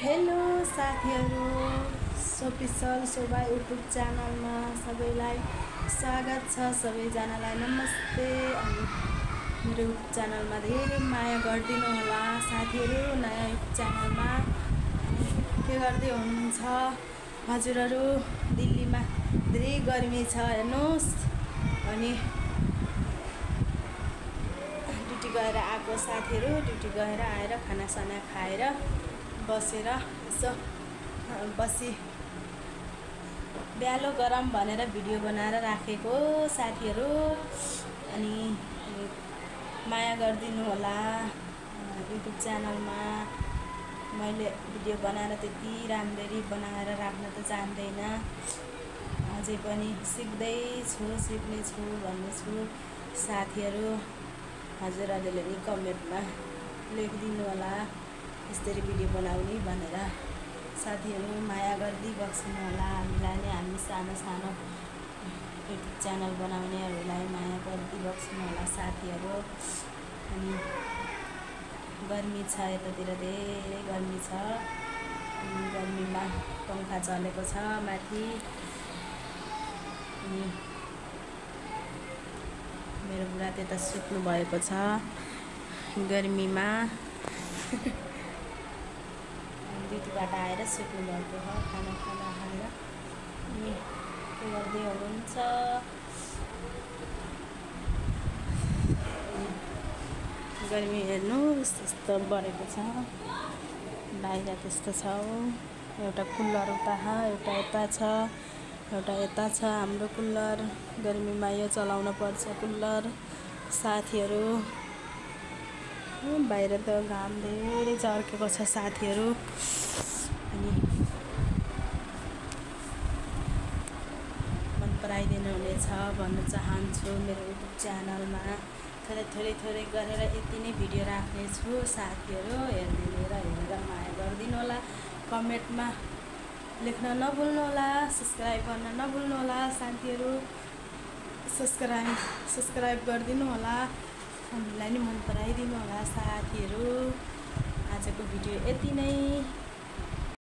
Hello साथीहरु, सोपिसल शोभा YouTube च्यानलमा सबैलाई स्वागत छ। सबैजनालाई नमस्ते। अनि मेरो युट्युब च्यानलमा धेरै माया गरिदिनु होला साथीहरु। नयाँ युट्युब च्यानलमा के गर्दै हुनुहुन्छ हजुरहरु? दिल्लीमा धेरै गर्मी छ हेर्नुस्। अनि ड्युटी गएर आएको साथीहरु, ड्युटी गएर आएर खानासाना खाएर बसेर यसो बसी ब्यालो गरम भनेर भिडियो बनाएर राखेको साथीहरु। अनि माया गरिदिनु होला। युट्युब च्यानलमा मैले भिडियो बनाएर त्यति राम्ररी बनाएर राख्न त जान्दैन, अझै पनि सिक्दै छु, सिक्ने छु भन्ने छु साथीहरु। हजुरहरुले नि कमेन्टमा लेखिदिनु होला यसरी भिडियो बनाउने भनेर। साथीहरु माया गर्दै बस्नु होला हामीलाई नै। हामी सानो सानो युट्युब च्यानल बनाउनेहरूलाई माया गर्दै बस्नु होला साथीहरु। अनि गर्मी छ, यतातिर धेरै गर्मी छ। गर्मीमा पंखा चलेको छ माथि। अनि मेरो बुढा त्यता सुत्नु भएको छ गर्मीमा। ड्युटीबाट आएर सुत्नु भएको छ, खाना खाएर। अनि के गर्दै हुनुहुन्छ? गर्मी हेर्नुस् त्यस्तो बढेको छ, बाहिर त्यस्तो छ। एउटा कुलर उता छ, एउटा यता छ, एउटा यता छ हाम्रो कुलर। गर्मीमा यो चलाउन पर्छ कुलर साथीहरु। बाहिर त घाम धेरै चर्केको छ साथीहरु। अनि मन पराइदिनु हुनेछ भन्न चाहन्छु। मेरो युट्युब च्यानलमा थोरै गरेर यति नै भिडियो राख्ने छु साथीहरु। हेरेर माया गरिदिनु होला। कमेन्टमा लेख्न नभुल्नु होला, सब्स्क्राइब गर्न नभुल्नु होला साथीहरु। सब्स्क्राइब गरिदिनु होला। हामीलाई नि मन पराइदिनु होला साथीहरु। आजको भिडियो यति नै।